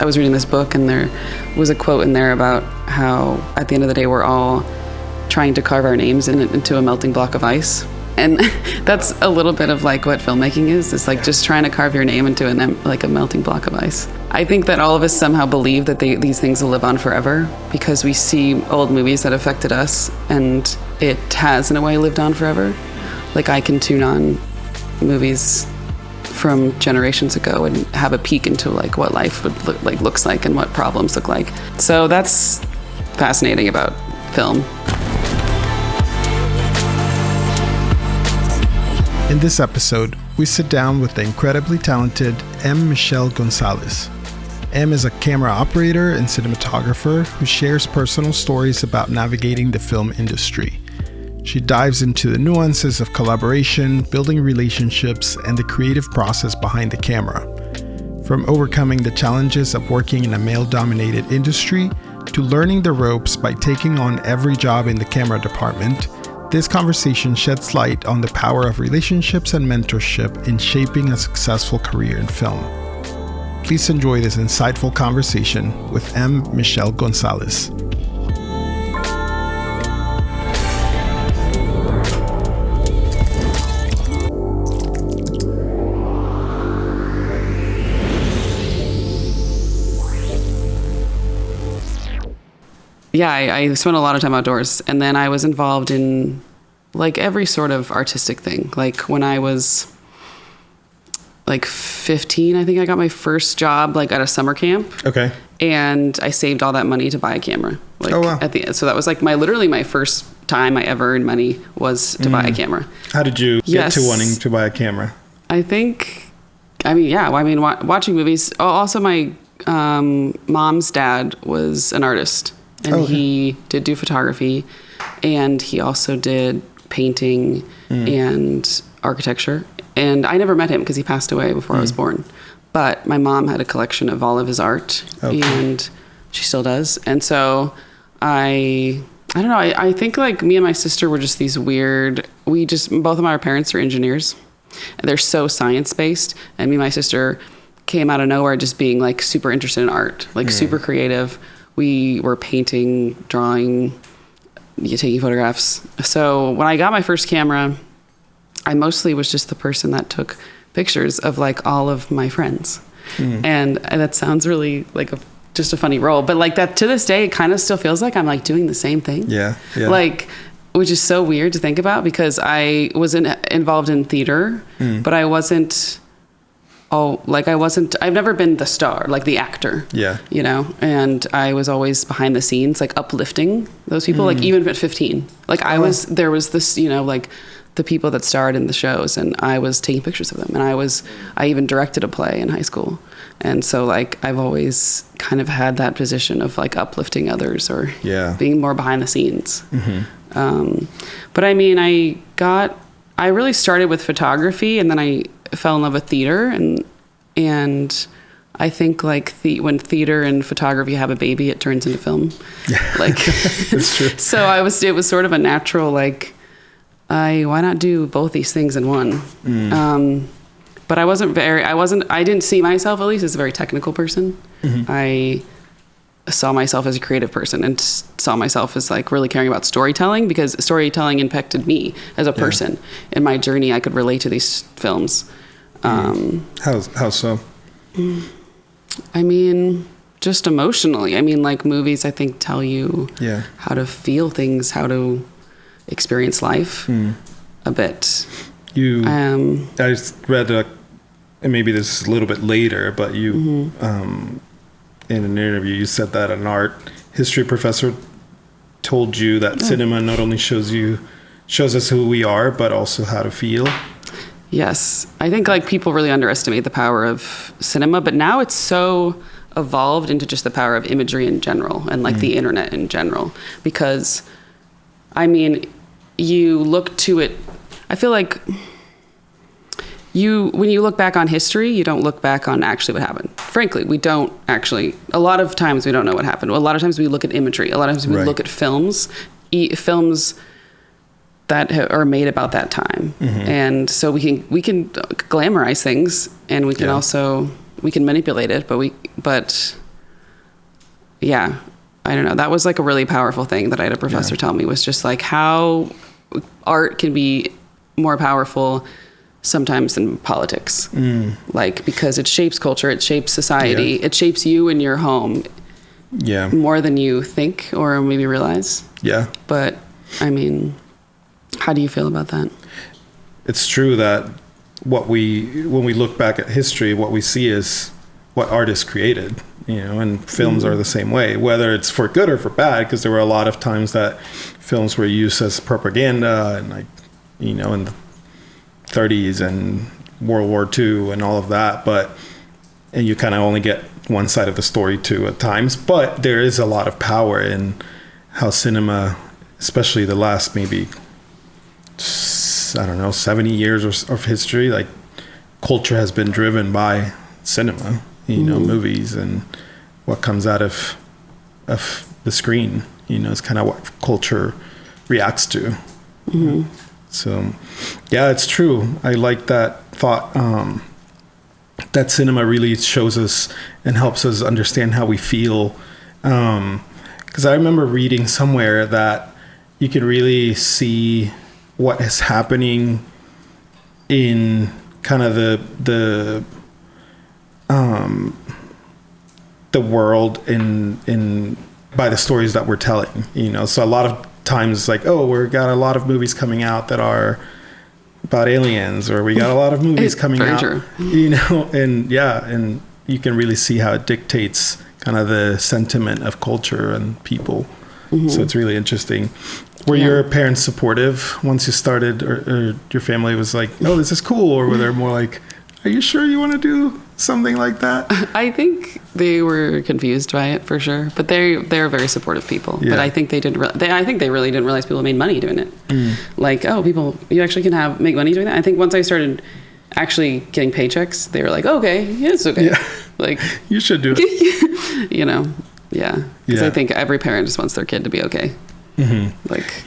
I was reading this book and there was a quote in there about how at the end of the day we're all trying to carve our names into a melting block of ice. And that's a little bit of like what filmmaking is. It's like just trying to carve your name into a melting block of ice. I think that all of us somehow believe that these things will live on forever because we see old movies that affected us and it has in a way lived on forever. Like I can tune on movies from generations ago and have a peek into like what life would looks like and what problems look like. So that's fascinating about film. In this episode, we sit down with the incredibly talented Em Michelle Gonzales. Em is a camera operator and cinematographer who shares personal stories about navigating the film industry. She dives into the nuances of collaboration, building relationships, and the creative process behind the camera. From overcoming the challenges of working in a male-dominated industry to learning the ropes by taking on every job in the camera department, this conversation sheds light on the power of relationships and mentorship in shaping a successful career in film. Please enjoy this insightful conversation with Em Michelle Gonzales. Yeah, I spent a lot of time outdoors, and then I was involved in like every sort of artistic thing. Like when I was like 15, I think I got my first job like at a summer camp. Okay. And I saved all that money to buy a camera. Like, oh wow! At the end, so that was like my first time I ever earned money was to buy a camera. How did you get to wanting to buy a camera? Watching movies. Oh, also my mom's dad was an artist. And he did do photography, and he also did painting and architecture. And I never met him because he passed away before I was born. But my mom had a collection of all of his art, and she still does. And so I don't know, I think like me and my sister were just these weird, both of our parents are engineers. And they're so science-based. And me and my sister came out of nowhere just being like super interested in art, like super creative. We were painting, drawing, taking photographs. So when I got my first camera, I mostly was just the person that took pictures of like all of my friends. And that sounds really like just a funny role, but like that to this day, it kind of still feels like I'm like doing the same thing. Yeah. Like, which is so weird to think about because I was involved in theater, but I wasn't... I've never been the star, like the actor, and I was always behind the scenes, like uplifting those people, like even at 15, like there was this, like the people that starred in the shows and I was taking pictures of them. And I even directed a play in high school. And so like, I've always kind of had that position of like uplifting others or being more behind the scenes. But I mean, I really started with photography and then I fell in love with theater and I think like when theater and photography have a baby, it turns into film. Like, that's true. So it was sort of a natural, like, why not do both these things in one? But I didn't see myself at least as a very technical person. I saw myself as a creative person and saw myself as like really caring about storytelling because storytelling impacted me as a person. In my journey, I could relate to these films. How so? I mean, just emotionally. I mean, like movies, I think tell you how to feel things, how to experience life a bit. I read, and maybe this is a little bit later, but you, in an interview, you said that an art history professor told you that cinema not only shows us who we are, but also how to feel. Yes. I think like people really underestimate the power of cinema, but now it's so evolved into just the power of imagery in general and like the internet in general. Because, I mean, you look to it, I feel like when you look back on history, you don't look back on actually what happened. Frankly, we don't actually, a lot of times we don't know what happened. A lot of times we look at imagery. A lot of times we look at films that are made about that time. And so we can glamorize things and we can also, we can manipulate it, but yeah, I don't know. That was like a really powerful thing that I had a professor tell me, was just like how art can be more powerful sometimes than politics. Like, because it shapes culture, it shapes society, it shapes you in your home more than you think or maybe realize. Yeah. But I mean, how do you feel about that? It's true that when we look back at history, what we see is what artists created, and films are the same way, whether it's for good or for bad, because there were a lot of times that films were used as propaganda and like, in the 30s and World War II and all of that. And you kind of only get one side of the story too at times, but there is a lot of power in how cinema, especially the last maybe, 70 years of history, like culture has been driven by cinema, movies and what comes out of the screen, is kind of what culture reacts to. So yeah, it's true. I like that thought, that cinema really shows us and helps us understand how we feel. Because I remember reading somewhere that you can really see what is happening in kind of the world in by the stories that we're telling, so a lot of times like, we've got a lot of movies coming out that are about aliens, or we got a lot of movies coming out, true. And you can really see how it dictates kind of the sentiment of culture and people. So it's really interesting. Were your parents supportive once you started, or your family was like, oh, this is cool? Or were they more like, are you sure you want to do something like that? I think they were confused by it for sure, but they're very supportive people. Yeah. But I think I think they really didn't realize people made money doing it. Like, you actually can make money doing that. I think once I started actually getting paychecks, they were like, okay, yeah, it's okay. Yeah. Like, you should do it. Yeah. Because I think every parent just wants their kid to be okay. Like,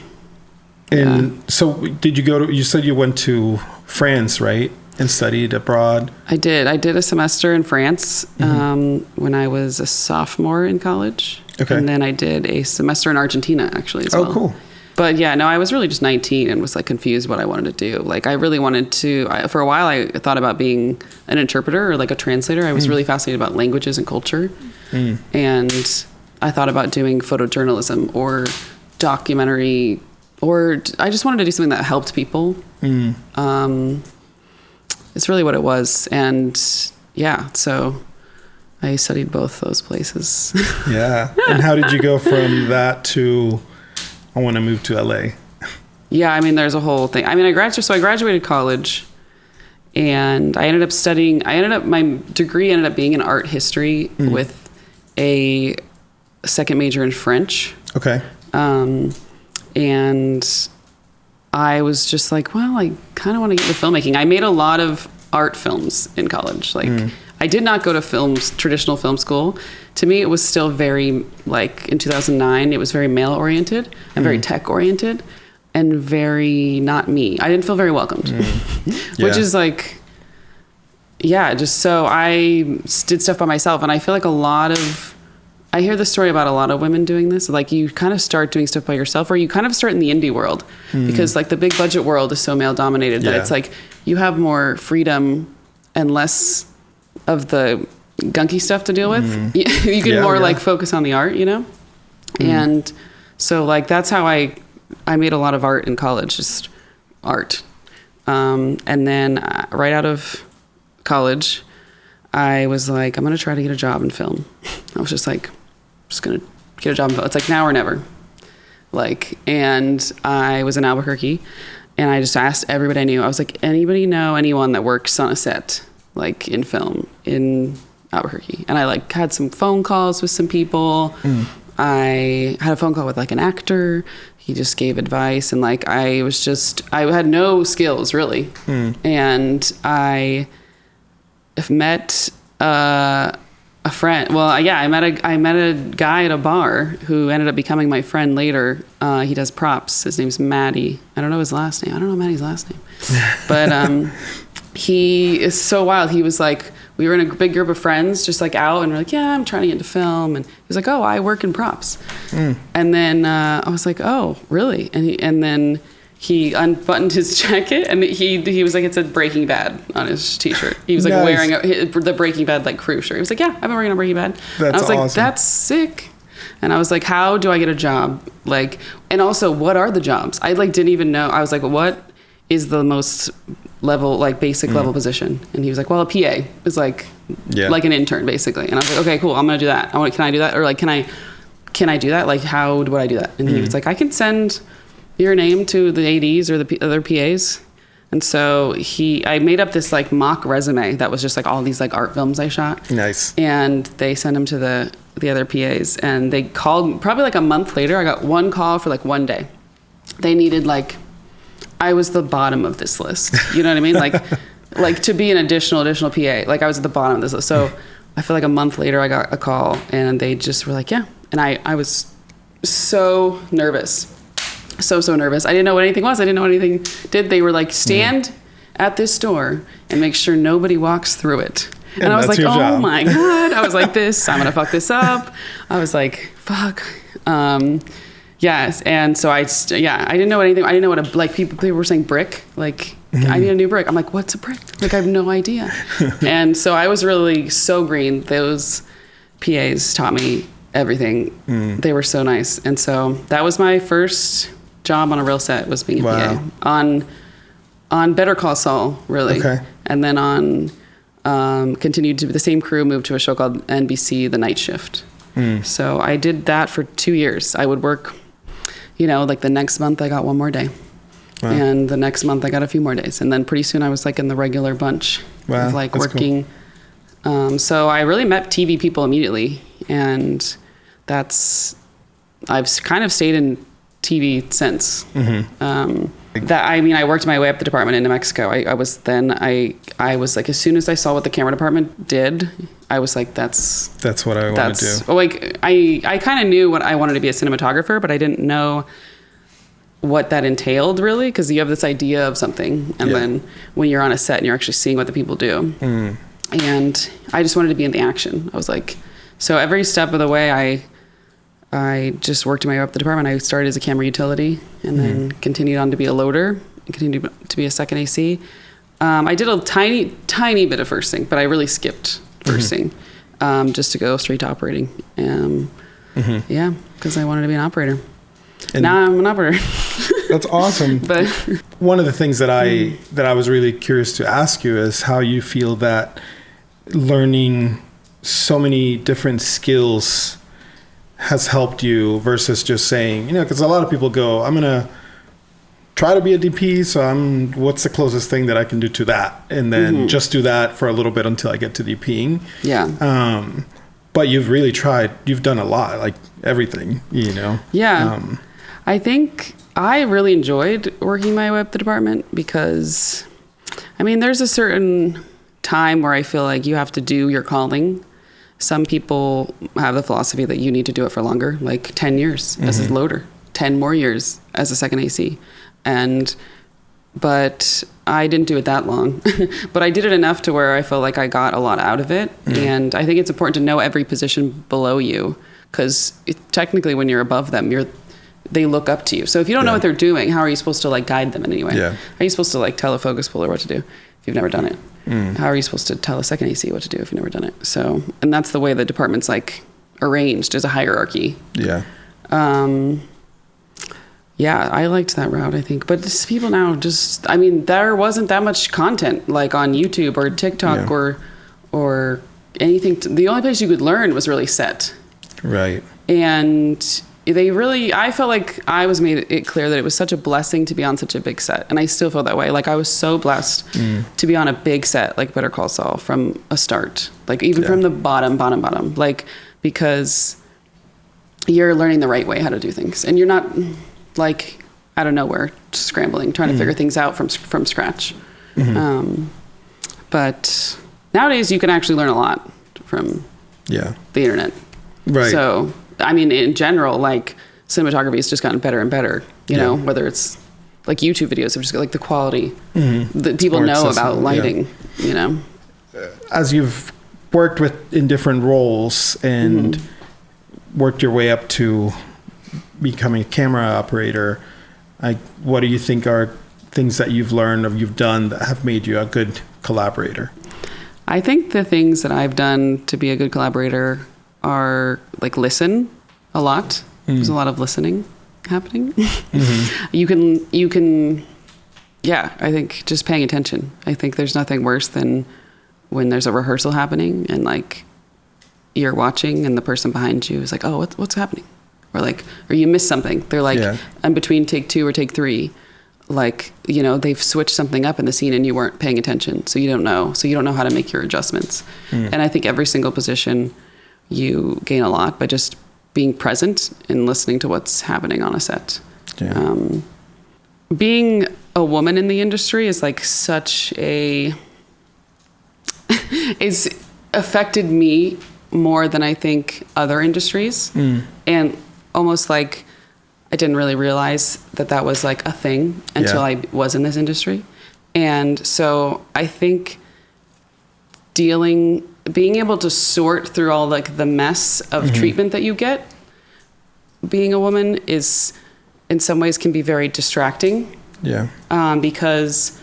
so did you you said you went to France, right? And studied abroad? I did a semester in France when I was a sophomore in college. Okay. And then I did a semester in Argentina actually as well. Oh, cool. But yeah, no, I was really just 19 and was like confused what I wanted to do. Like I really wanted to, for a while I thought about being an interpreter or like a translator. I was really fascinated about languages and culture. And I thought about doing photojournalism or documentary, or I just wanted to do something that helped people. It's really what it was. And yeah, so I studied both those places. Yeah. And how did you go from that to, I want to move to LA? Yeah, I mean, there's a whole thing. I mean, I graduated college and my degree ended up being in art history with a second major in French. Okay. And I was just like, well, I kind of want to get into filmmaking. I made a lot of art films in college. Like, I did not go to traditional film school. To me, it was still very, like, in 2009, it was very male-oriented and very tech-oriented and very not me. I didn't feel very welcomed, which is like, just so I did stuff by myself. And I feel like I hear the story about a lot of women doing this. Like you kind of start doing stuff by yourself, or you kind of start in the indie world because like the big budget world is so male dominated that it's like you have more freedom and less of the gunky stuff to deal with. You can more like focus on the art, And so like that's how I made a lot of art in college, just art. And then right out of college, I was like, I'm going to try to get a job in film. I was just like, going to get a job in film. It's like now or never. And I was in Albuquerque and I just asked everybody I knew. I was like, anybody know anyone that works on a set, like in film in Albuquerque? And I like had some phone calls with some people. I had a phone call with like an actor. He just gave advice. And like, I had no skills really. And I met a friend. Well, I met a guy at a bar who ended up becoming my friend later. He does props. His name's Maddie. I don't know his last name. I don't know Maddie's last name. But he is so wild. He was like, we were in a big group of friends, just like out, and we're like, yeah, I'm trying to get into film. And he was like, oh, I work in props. And then I was like, oh, really? And then he unbuttoned his jacket, and he was like, it said Breaking Bad on his t-shirt. He was like wearing the Breaking Bad like crew shirt. He was like, yeah, I've been working on Breaking Bad. That's I was like, awesome. that's sick. And I was like, how do I get a job? Like, and also, what are the jobs? I like didn't even know. I was like, what is the most level, like basic level position? And he was like, well, a PA is like an intern basically. And I was like, okay, cool. I'm gonna do that. Can I do that? Or like, can I do that? Like, how would I do that? And he was like, I can send your name to the ADs or the other PAs. And so I made up this like mock resume that was just like all these like art films I shot. Nice. And they sent them to the other PAs, and they called probably like a month later. I got one call for like one day. They needed like, I was the bottom of this list. You know what I mean? Like to be an additional PA, like I was at the bottom of this list. So I feel like a month later I got a call, and they just were like, yeah. And I was so nervous. So nervous. I didn't know what anything was. I didn't know what anything did. They were like, stand at this door and make sure nobody walks through it. And I was like, oh my God. I was like, I'm going to fuck this up. I was like, fuck. Yes. And so I didn't know anything. I didn't know what like people were saying brick. Like, I need a new brick. I'm like, what's a brick? Like, I have no idea. And so I was really so green. Those PAs taught me everything. They were so nice. And so that was my first job on a real set, was being a PA on Better Call Saul, really. Okay. And then continued to the same crew, moved to a show called NBC, The Night Shift. So I did that for 2 years. I would work, like the next month I got one more day. Wow. And the next month I got a few more days. And then pretty soon I was like in the regular bunch of like working. Cool. So I really met TV people immediately. And I've kind of stayed in TV since. I worked my way up the department in New Mexico. I was like, as soon as I saw what the camera department did, I was like, that's what I want to do. Like, I kind of knew what I wanted to be a cinematographer, but I didn't know what that entailed really, because you have this idea of something, and then when you're on a set and you're actually seeing what the people do, and I just wanted to be in the action. I was like, so every step of the way, I just worked my way up the department. I started as a camera utility, and then continued on to be a loader, and continued to be a second AC. I did a tiny bit of first sync, but I really skipped first sync, just to go straight to operating. Yeah, because I wanted to be an operator. And now I'm an operator. That's awesome. But one of the things that I was really curious to ask you is how you feel that learning so many different skills has helped you versus just saying, because a lot of people go, I'm going to try to be a DP. So what's the closest thing that I can do to that? And then just do that for a little bit until I get to DPing. Yeah. But you've really tried, you've done a lot, like everything, Yeah. I think I really enjoyed working my way up the department because, there's a certain time where I feel like you have to do your calling. Some people have the philosophy that you need to do it for longer, like 10 years as a loader, 10 more years as a second AC. But I didn't do it that long, but I did it enough to where I felt like I got a lot out of it. And I think it's important to know every position below you, because technically when you're above them, they look up to you. So if you don't know what they're doing, how are you supposed to like guide them in any way? Yeah. How are you supposed to like tell a focus puller what to do if you've never done it? How are you supposed to tell a second AC what to do if you've never done it? So, and that's the way the department's like arranged as a hierarchy. Yeah. Yeah, I liked that route, I think. But just people now there wasn't that much content like on YouTube or TikTok or anything. The only place you could learn was really set. Right. And I felt like I was made it clear that it was such a blessing to be on such a big set. And I still feel that way. Like I was so blessed to be on a big set, like Better Call Saul from a start, like even from the bottom, like, because you're learning the right way how to do things, and you're not like out of nowhere scrambling, trying to figure things out from scratch. But nowadays you can actually learn a lot from the internet. Right. So, in general, like cinematography has just gotten better and better, you know, whether it's like YouTube videos have just got like the quality that people know about lighting, as you've worked in different roles and worked your way up to becoming a camera operator, what do you think are things that you've learned or you've done that have made you a good collaborator? I think the things that I've done to be a good collaborator are like listen a lot. There's a lot of listening happening. You can, I think just paying attention. I think there's nothing worse than when there's a rehearsal happening and like you're watching and the person behind you is like, oh, what's happening? Or you miss something. They're like, I'm between take 2 or take 3. Like, they've switched something up in the scene and you weren't paying attention. So you don't know. So you don't know how to make your adjustments. And I think every single position you gain a lot by just being present and listening to what's happening on a set. Yeah. Being a woman in the industry is like is affected me more than I think other industries. And almost like I didn't really realize that was like a thing until I was in this industry. And so I think being able to sort through all like the mess of treatment that you get being a woman is in some ways can be very distracting. Yeah. Because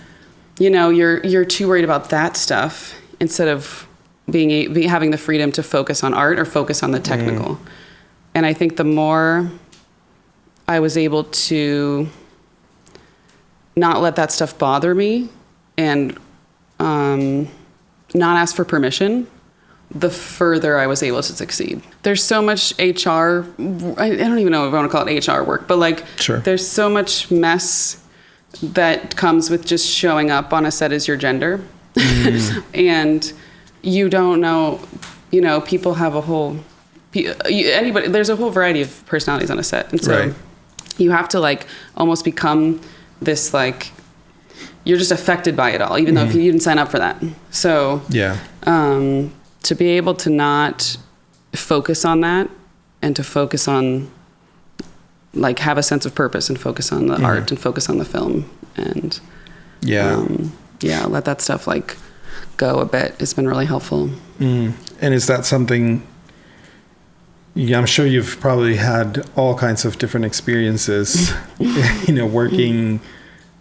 you're too worried about that stuff instead of having the freedom to focus on art or focus on the technical. And I think the more I was able to not let that stuff bother me and not ask for permission, the further I was able to succeed. There's so much HR, I don't even know if I want to call it HR work, but like there's so much mess that comes with just showing up on a set as your gender. And you don't know, people have there's a whole variety of personalities on a set. And so you have to like almost become this like, you're just affected by it all, even though if you didn't sign up for that. So to be able to not focus on that and to focus on like have a sense of purpose and focus on the art and focus on the film and let that stuff like go a bit has been really helpful. And is that something, I'm sure you've probably had all kinds of different experiences, working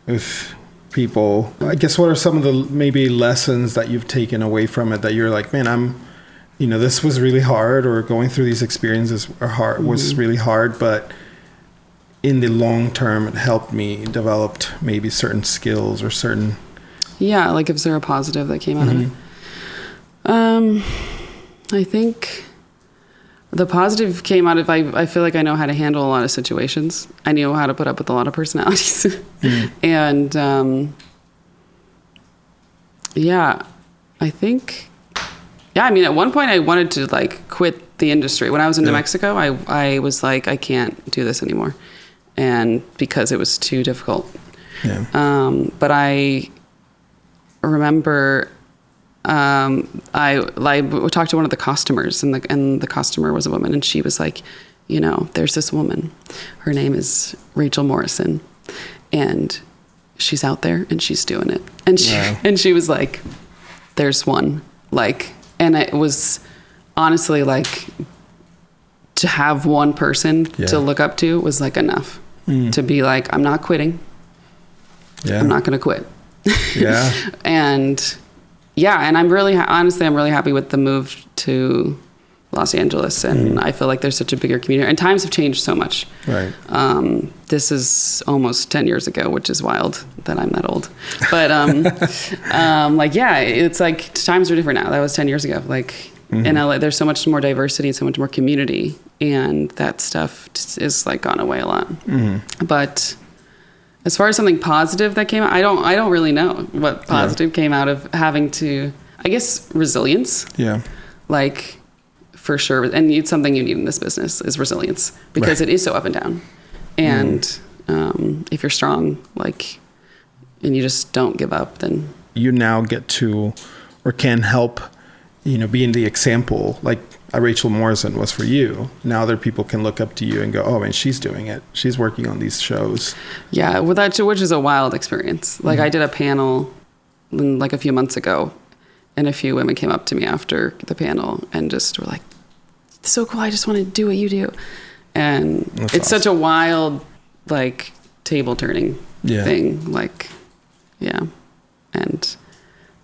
with people. I guess what are some of the maybe lessons that you've taken away from it that you're like, man, this was really hard, or going through these experiences was really hard, but in the long term it helped me develop maybe certain skills or certain... Yeah, like is there a positive that came out of it? I think the positive came out of I feel like I know how to handle a lot of situations. I know how to put up with a lot of personalities. And I think at one point I wanted to like quit the industry. When I was in New Mexico, I was like, I can't do this anymore. And because it was too difficult. But I remember I talked to one of the customers, and the customer was a woman, and she was like, there's this woman, her name is Rachel Morrison, and she's out there and she's doing it. And she was like, there's one, like, and it was honestly like to have one person to look up to was like enough to be like, I'm not quitting. I'm not going to quit. And I'm really, honestly, I'm really happy with the move to Los Angeles. And I feel like there's such a bigger community, and times have changed so much. This is almost 10 years ago, which is wild that I'm that old. But, it's like times are different now. That was 10 years ago. Like in LA, there's so much more diversity and so much more community, and that stuff is like gone away a lot. But as far as something positive that came out, I don't really know what positive came out of having to, I guess, resilience. Like, for sure. And it's something you need in this business is resilience, because it is so up and down. And if you're strong, like, and you just don't give up, then you now get to, or can help, being the example, like Rachel Morrison was for you. Now other people can look up to you and go, oh man, she's doing it. She's working on these shows. Yeah, which is a wild experience. Like I did a panel like a few months ago, And a few women came up to me after the panel and just were like, "It's so cool. I just want to do what you do." And That's it's awesome. such a wild, like, table turning thing. Like, yeah. And,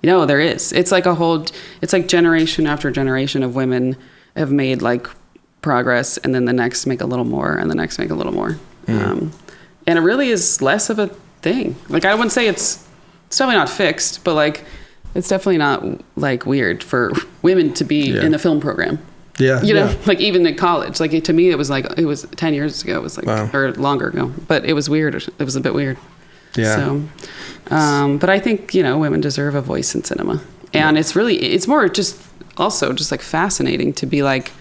you know, there is. It's like it's like generation after generation of women have made, like, progress, and then the next make a little more, and the next make a little more. And it really is less of a thing. Like, I wouldn't say it's definitely not fixed, but, like, it's definitely not, like, weird for women to be in the film program. Yeah. You know, like, even in college, like, to me, it was 10 years ago. It was like, or longer ago, but it was weird. It was a bit weird. Yeah. So, but I think, you know, women deserve a voice in cinema, and it's more just also just like fascinating to be like,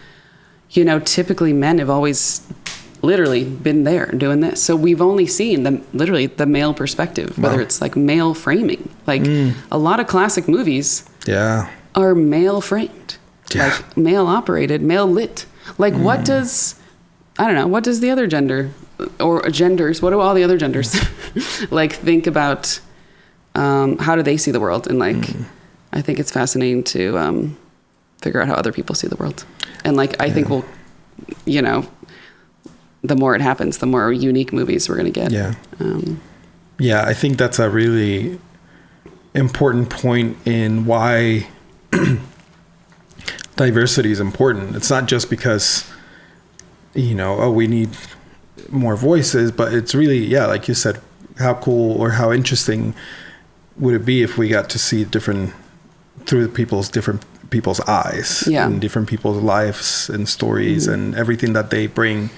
you know, typically men have always literally been there doing this. So we've only seen the male perspective, whether it's like male framing, like a lot of classic movies are male framed. Like male operated, male lit. Like what does the other gender or genders, what do all the other genders like think about how do they see the world? And like I think it's fascinating to figure out how other people see the world. And like I think we'll, you know, the more it happens, the more unique movies we're going to get. Yeah, I think that's a really important point in why diversity is important. It's not just because, you know, we need more voices, but it's really, like you said, how cool or how interesting would it be if we got to see different people's eyes and different people's lives and stories and everything that they bring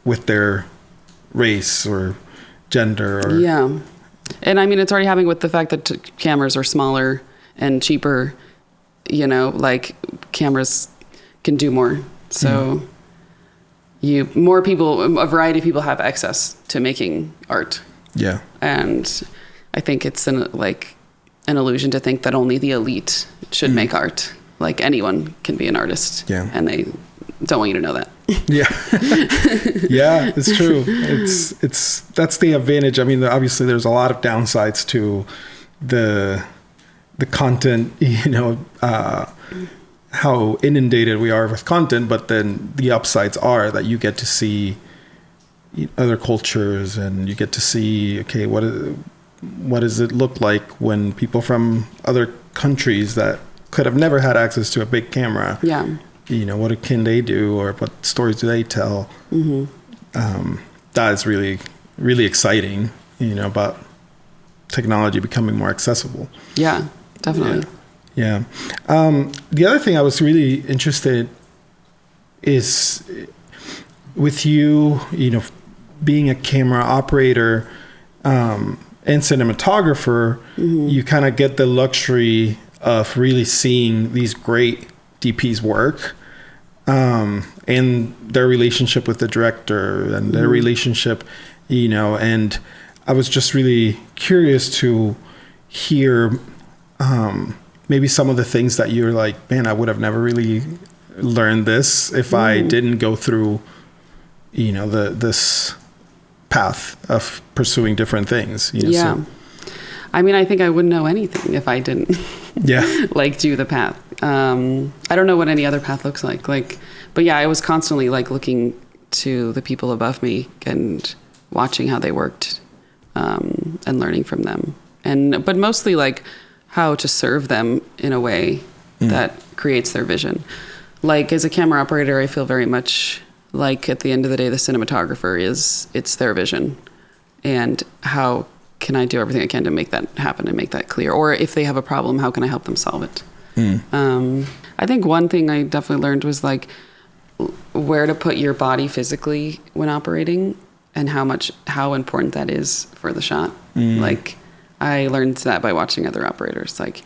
with their race or gender or and I mean it's already happening with the fact that cameras are smaller and cheaper. You know, like cameras can do more. So more people, a variety of people have access to making art. Yeah. And I think it's an illusion to think that only the elite should make art. Like anyone can be an artist. Yeah. And they don't want you to know that. Yeah, it's true. That's the advantage. I mean, obviously there's a lot of downsides to the content, you know, how inundated we are with content, but then the upsides are that you get to see other cultures and you get to see, okay, what does it look like when people from other countries that could have never had access to a big camera, you know, what can they do or what stories do they tell? That is really, really exciting, you know, about technology becoming more accessible. Yeah. Definitely. Yeah. The other thing I was really interested is with you, you know, being a camera operator and cinematographer, you kind of get the luxury of really seeing these great DPs work and their relationship with the director and their relationship, you know, and I was just really curious to hear maybe some of the things that you're like, man, I would have never really learned this if I didn't go through, you know, this path of pursuing different things. You know, I mean, I think I wouldn't know anything if I didn't like do the path. I don't know what any other path looks like. But yeah, I was constantly like looking to the people above me and watching how they worked and learning from them. But mostly like how to serve them in a way that creates their vision. Like as a camera operator, I feel very much like at the end of the day, the cinematographer it's their vision. And how can I do everything I can to make that happen and make that clear? Or if they have a problem, how can I help them solve it? I think one thing I definitely learned was like where to put your body physically when operating and how important that is for the shot. Like I learned that by watching other operators. Like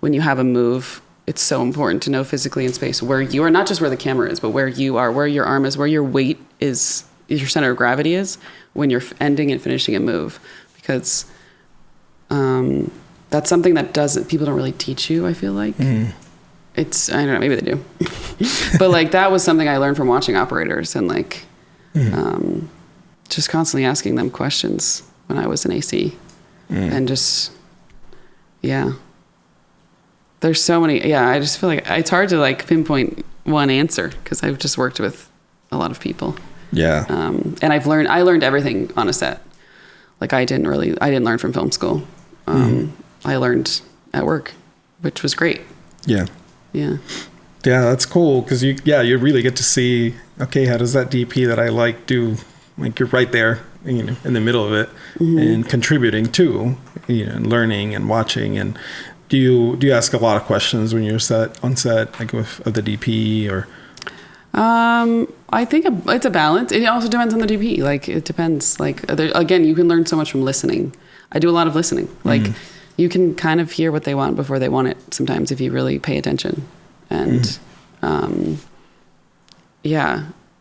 when you have a move, it's so important to know physically in space where you are, not just where the camera is, but where you are, where your arm is, where your weight is, your center of gravity is when you're ending and finishing a move. Because that's something that people don't really teach you, I feel like. I don't know, maybe they do. But like that was something I learned from watching operators and like just constantly asking them questions when I was in AC. And just, there's so many. Yeah, I just feel like it's hard to like pinpoint one answer because I've just worked with a lot of people. Yeah. And I learned everything on a set. Like I didn't learn from film school. I learned at work, which was great. Yeah. Yeah. Yeah, that's cool because you really get to see, okay, how does that DP that I like do? Like you're right there, you know, in the middle of it and contributing to, you know, and learning and watching. And do you ask a lot of questions when you're on set, like of the DP or? I think it's a balance. It also depends on the DP. Like it depends. Like again, you can learn so much from listening. I do a lot of listening. Like you can kind of hear what they want before they want it sometimes if you really pay attention. And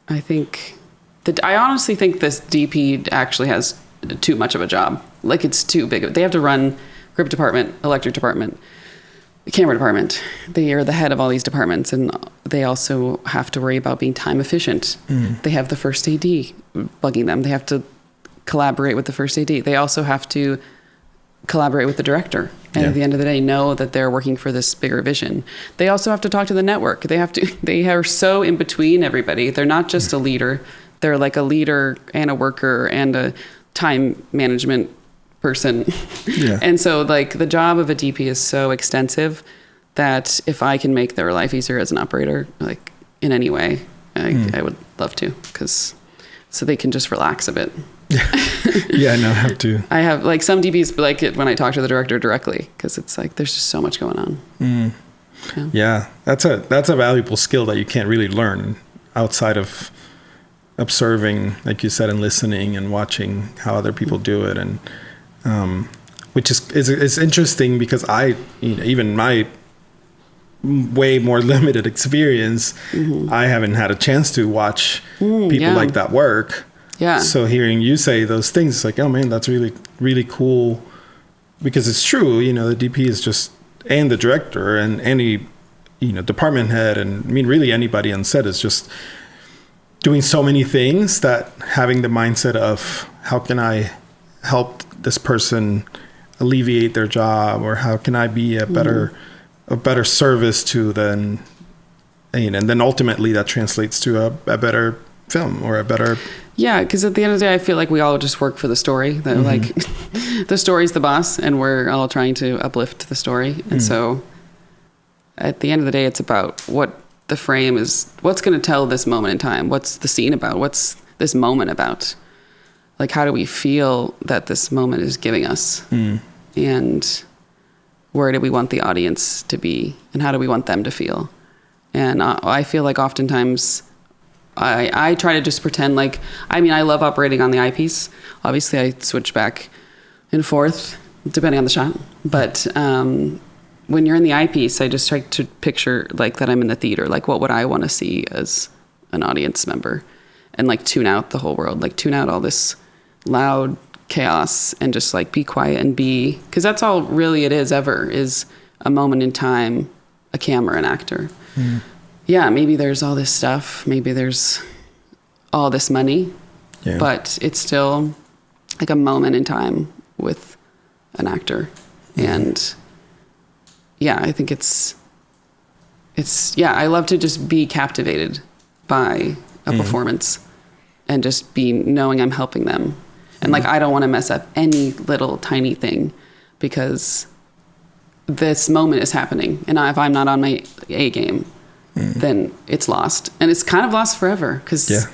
I think I honestly think this DP actually has too much of a job. Like it's too big. They have to run grip department, electric department, camera department. They are the head of all these departments, and they also have to worry about being time efficient. They have the first AD bugging them. They have to collaborate with the first AD. They also have to collaborate with the director, and at the end of the day know that they're working for this bigger vision. They also have to talk to the network. They are so in between everybody. They're not just a leader. They're like a leader and a worker and a time management person. Yeah. And so like the job of a DP is so extensive that if I can make their life easier as an operator, like in any way, I would love to, so they can just relax a bit. Yeah, no, I have to. I have like some DPs like it when I talk to the director directly because it's like there's just so much going on. Yeah, that's a valuable skill that you can't really learn outside of observing, like you said, and listening and watching how other people do it, and which is interesting because even my way more limited experience, I haven't had a chance to watch people like that work. Yeah. So hearing you say those things, it's like, oh man, that's really, really cool, because it's true. You know, the DP is just, and the director and any, you know, department head, and I mean, really anybody on set is just doing so many things that having the mindset of how can I help this person alleviate their job, or how can I be a better service to them, and then ultimately that translates to a better film or a better. Yeah, because at the end of the day, I feel like we all just work for the story. That like the story's the boss, and we're all trying to uplift the story. And so, at the end of the day, it's about what the frame is. What's going to tell this moment in time? What's the scene about? What's this moment about? Like, how do we feel that this moment is giving us? And where do we want the audience to be? And how do we want them to feel? And I feel like oftentimes I try to just pretend like, I mean, I love operating on the eyepiece. Obviously, I switch back and forth depending on the shot. But when you're in the eyepiece, I just try to picture like that I'm in the theater. Like, what would I want to see as an audience member? And like tune out the whole world, like tune out all this loud chaos and just like be quiet and be, because that's all really it is a moment in time, a camera, an actor. Yeah, maybe there's all this stuff, maybe there's all this money, but it's still like a moment in time with an actor. And yeah, I think it's I love to just be captivated by a performance and just be knowing I'm helping them. And like, I don't want to mess up any little tiny thing because this moment is happening. And if I'm not on my A game, then it's lost. And it's kind of lost forever because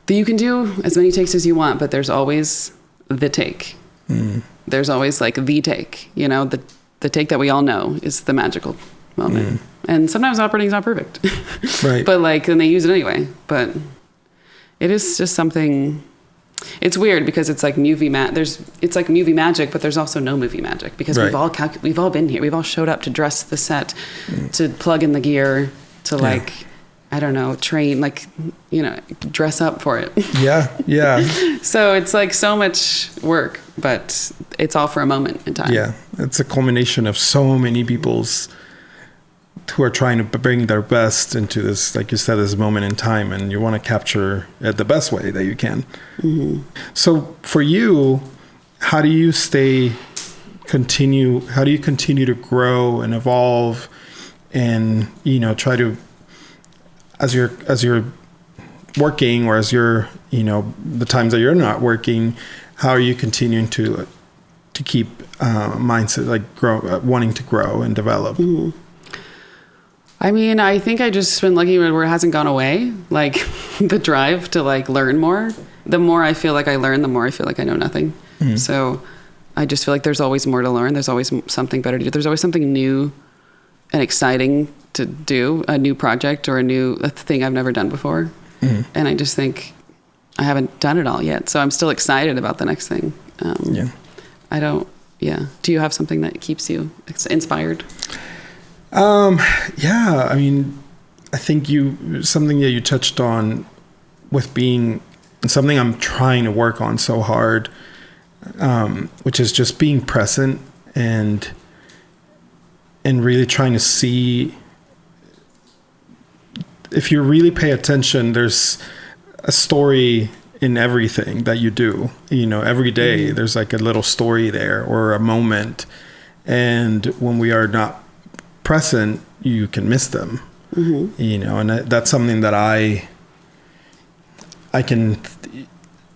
you can do as many takes as you want, but there's always the take. There's always like the take, you know, the take that we all know is the magical moment. And sometimes operating is not perfect, right? But like, then they use it anyway. But it is just something. It's weird because it's like it's like movie magic, but there's also no movie magic because we've all been here. We've all showed up to dress the set, to plug in the gear, to like, I don't know, train, like, you know, dress up for it. Yeah. So it's like so much work, but it's all for a moment in time. Yeah. It's a culmination of so many people's who are trying to bring their best into this, like you said, this moment in time, and you want to capture it the best way that you can. So for you, how do you stay continue to grow and evolve and, try to, as you're working, or as you're, the times that you're not working, how are you continuing to keep mindset, like wanting to grow and develop? Mm-hmm. I mean, I think I just been lucky where it hasn't gone away. Like the drive to like learn more. The more I feel like I learn, the more I feel like I know nothing. Mm-hmm. So I just feel like there's always more to learn. There's always something better to do. There's always something new and exciting to do, a new project or a thing I've never done before. Mm-hmm. And I just think I haven't done it all yet. So I'm still excited about the next thing. Do you have something that keeps you inspired? I mean, I think something that you touched on with being, and something I'm trying to work on so hard, which is just being present and really trying to see, if you really pay attention, there's a story in everything that you do, every day. Mm-hmm. There's like a little story there or a moment. And when we are not present, you can miss them. Mm-hmm. And that's something that I can,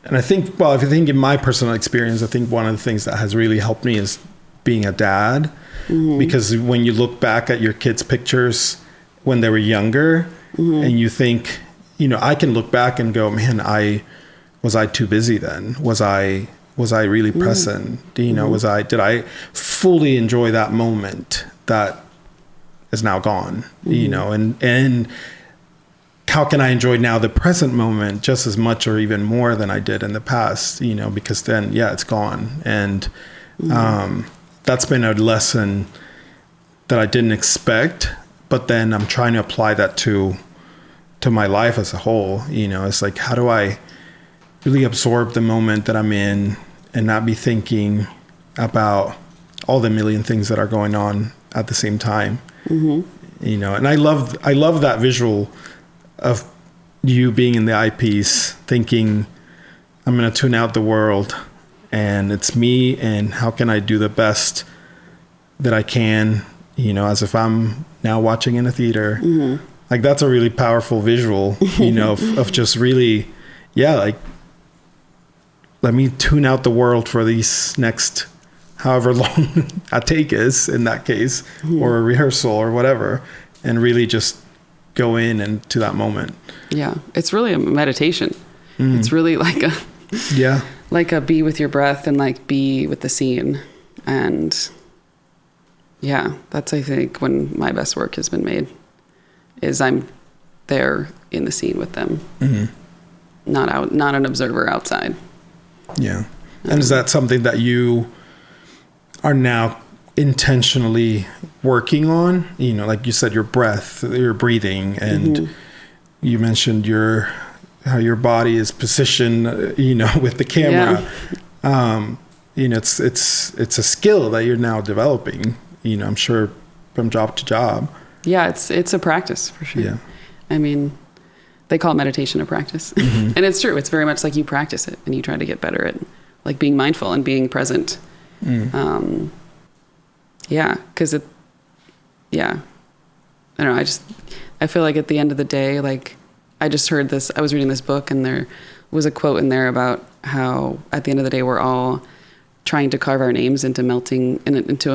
and I think, well, if you think in my personal experience, I think one of the things that has really helped me is being a dad. Mm-hmm. Because when you look back at your kids' pictures when they were younger, mm-hmm. and you think, I can look back and go, man, was I too busy then? Was I really present? Mm-hmm. Did I fully enjoy that moment that is now gone? Mm-hmm. And how can I enjoy now the present moment just as much or even more than I did in the past? Because then, it's gone. And mm-hmm. That's been a lesson that I didn't expect, but then I'm trying to apply that to my life as a whole. It's like, how do I really absorb the moment that I'm in and not be thinking about all the million things that are going on at the same time? Mm-hmm. And I love that visual of you being in the eyepiece thinking, I'm going to tune out the world and it's me, and how can I do the best that I can, as if I'm now watching in a theater. Mm-hmm. Like that's a really powerful visual, of just really, like, let me tune out the world for these next however long a take is in that case, mm-hmm. or a rehearsal or whatever, and really just go in and to that moment. Yeah. It's really a meditation. Mm. It's really like a be with your breath and like be with the scene. And that's, I think, when my best work has been made, is I'm there in the scene with them, mm-hmm. not an observer outside. Yeah. And is that something that you are now intentionally working on? Like you said, your breath, your breathing, and mm-hmm. you mentioned how your body is positioned, with the camera. Yeah. It's a skill that you're now developing, I'm sure from job to job. Yeah, it's a practice for sure. Yeah. I mean, they call meditation a practice. Mm-hmm. And it's true. It's very much like you practice it and you try to get better at like being mindful and being present. Mm. Because I don't know, I feel like at the end of the day, like I just heard this, I was reading this book and there was a quote in there about how at the end of the day, we're all trying to carve our names into a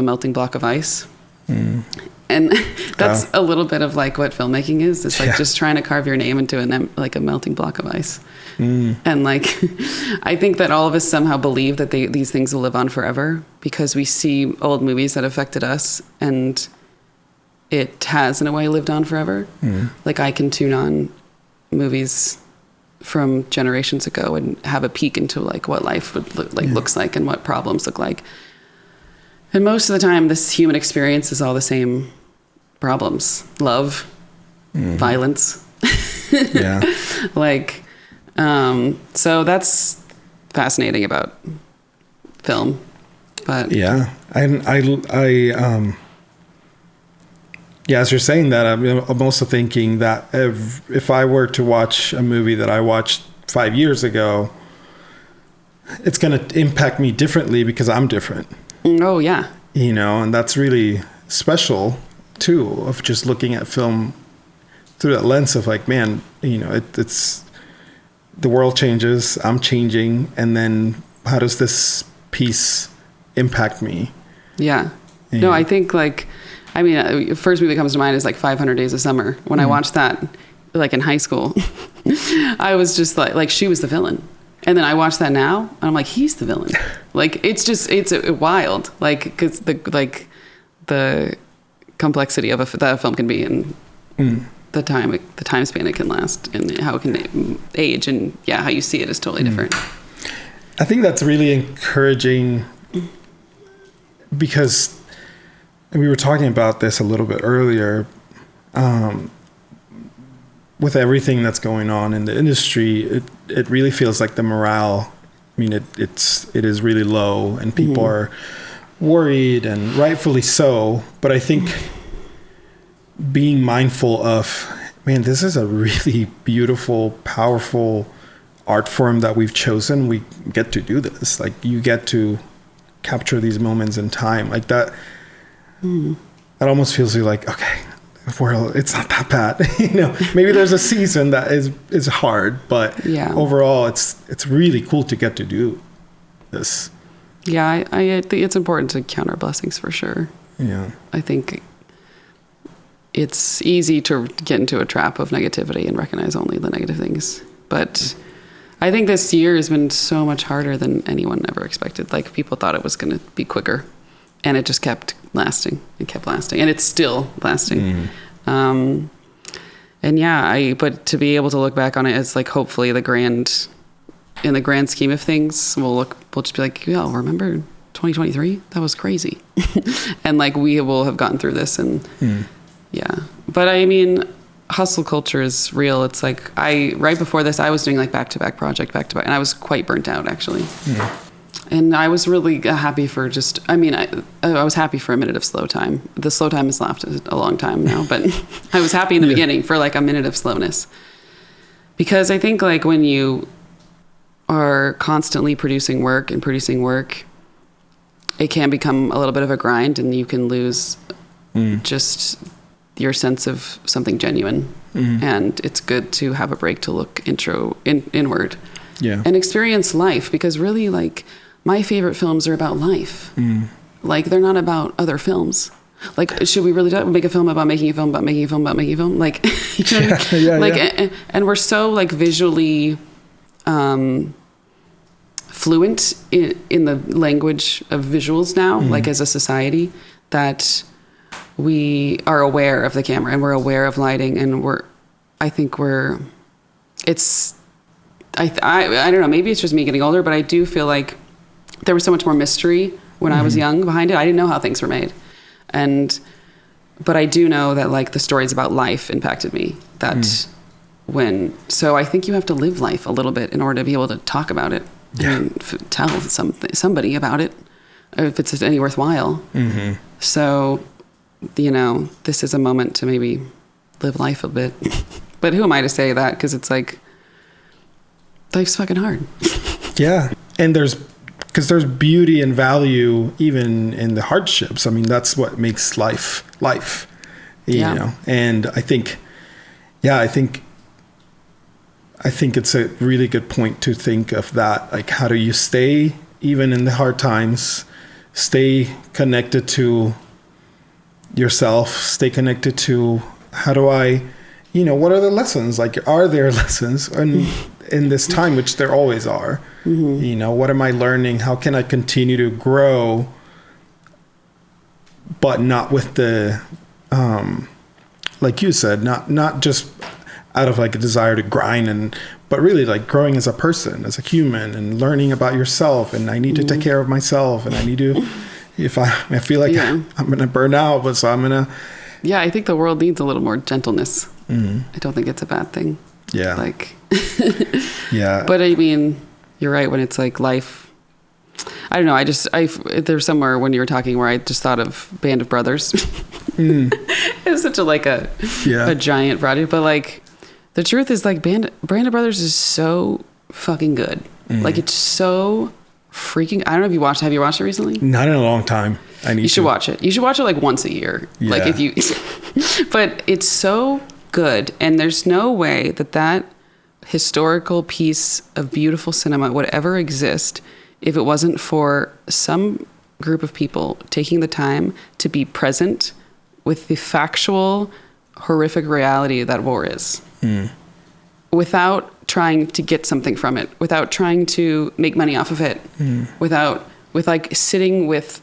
melting block of ice. Mm. And that's a little bit of like what filmmaking is. It's like just trying to carve your name into a melting block of ice. Mm. And like, I think that all of us somehow believe that these things will live on forever because we see old movies that affected us and it has in a way lived on forever. Mm. Like I can tune on movies from generations ago and have a peek into like what life would looks like and what problems look like. And most of the time, this human experience is all the same problems: love, violence. Yeah. So that's fascinating about film. But as you're saying that, I'm also thinking that if I were to watch a movie that I watched 5 years ago, it's going to impact me differently because I'm different. Oh, yeah. You know, and that's really special too, of just looking at film through that lens of like, man, you know, it's the world changes, I'm changing, and then how does this piece impact me? Yeah. No, I think like, I mean, first movie that comes to mind is like 500 Days of Summer. When I watched that, like in high school, I was just like she was the villain. And then I watch that now, and I'm like, he's the villain. Like, it's wild. Like, because the complexity of that a film can be, and the time span it can last, and how it can age, and how you see it is totally different. I think that's really encouraging, because we were talking about this a little bit earlier. With everything that's going on in the industry, it really feels like the morale, I mean, it is really low, and people are worried, and rightfully so. But I think being mindful of, man, this is a really beautiful, powerful art form that we've chosen. We get to do this. Like, you get to capture these moments in time like that. That almost feels like, okay, world, it's not that bad. You know, maybe there's a season that is hard, but overall it's really cool to get to do this. I think it's important to count our blessings for sure. I think it's easy to get into a trap of negativity and recognize only the negative things, but I think this year has been so much harder than anyone ever expected. Like, people thought it was going to be quicker, and it just kept lasting. It kept lasting, and it's still lasting. But to be able to look back on it as like, hopefully in the grand scheme of things, we'll just be like, remember 2023? That was crazy. And like, we will have gotten through this, and but I mean, hustle culture is real. It's like, right before this, I was doing like back-to-back project, and I was quite burnt out, actually. And I was really happy for I was happy for a minute of slow time. The slow time has lasted a long time now, but I was happy in the beginning for like a minute of slowness. Because I think like when you are constantly producing work, it can become a little bit of a grind, and you can lose just your sense of something genuine. And it's good to have a break to look inward and experience life, because really, like, my favorite films are about life. Like, they're not about other films. Like, should we really make a film about making a film about making a film about making a film? Like, you know what I mean? And we're so like visually fluent in the language of visuals now, like as a society, that we are aware of the camera, and we're aware of lighting, and I don't know, maybe it's just me getting older, but I do feel like there was so much more mystery when I was young behind it. I didn't know how things were made. But I do know that like the stories about life impacted me, so I think you have to live life a little bit in order to be able to talk about it and tell somebody about it, if it's any worthwhile. So, you know, this is a moment to maybe live life a bit. But who am I to say that? Because it's like, life's fucking hard. And there's beauty and value even in the hardships. I mean, that's what makes life, you know? And I think it's a really good point to think of that. Like, how do you stay, even in the hard times, stay connected to yourself, stay connected to, how do I, you know, what are the lessons? Like, are there lessons in this time, which there always are? You know, what am I learning? How can I continue to grow, but not with the, like you said, not just out of like a desire to grind, but really like growing as a person, as a human, and learning about yourself. And I need to take care of myself, and I need to, if I feel like I'm going to burn out, but so I'm going to. Yeah, I think the world needs a little more gentleness. I don't think it's a bad thing. But I mean, you're right, when it's like life, I don't know, there's somewhere when you were talking where I just thought of Band of Brothers. It was such a giant project, but like, the truth is like Band of Brothers is so fucking good. Like, it's so freaking, I don't know if have you watched it recently? Not in a long time. You should watch it. You should watch it like once a year. Yeah. Like if you, but it's so good. And there's no way that historical piece of beautiful cinema would ever exist if it wasn't for some group of people taking the time to be present with the factual, horrific reality that war is. Without trying to get something from it, without trying to make money off of it, with like sitting with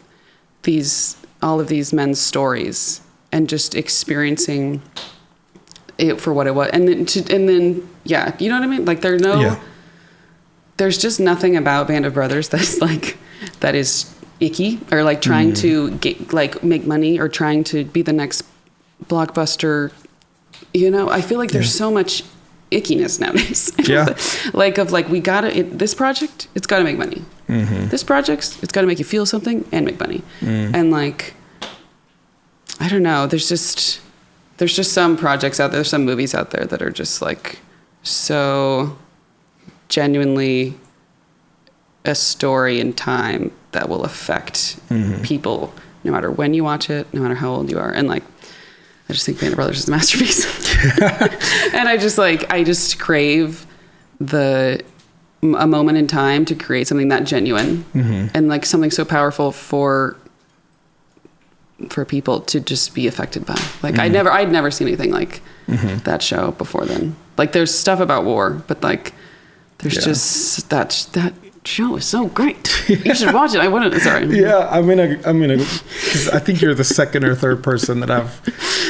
all of these men's stories and just experiencing it for what it was. And then, yeah, you know what I mean? Like there's just nothing about Band of Brothers that is icky or like trying to get, like make money or trying to be the next blockbuster. You know, I feel like there's so much ickiness nowadays. Yeah. This project, it's got to make money. This project, it's got to make you feel something and make money. And like, I don't know, there's just some projects out there, some movies out there that are just like so genuinely a story in time that will affect people no matter when you watch it, no matter how old you are. And like, I just think Band of Brothers is a masterpiece. And I just crave a moment in time to create something that genuine and like something so powerful for people to just be affected by. Like I'd never seen anything like that show before then. Like there's stuff about war, but like there's just that show is so great. You should watch it. Sorry. Yeah, I'm gonna, because I think you're the second or third person that I've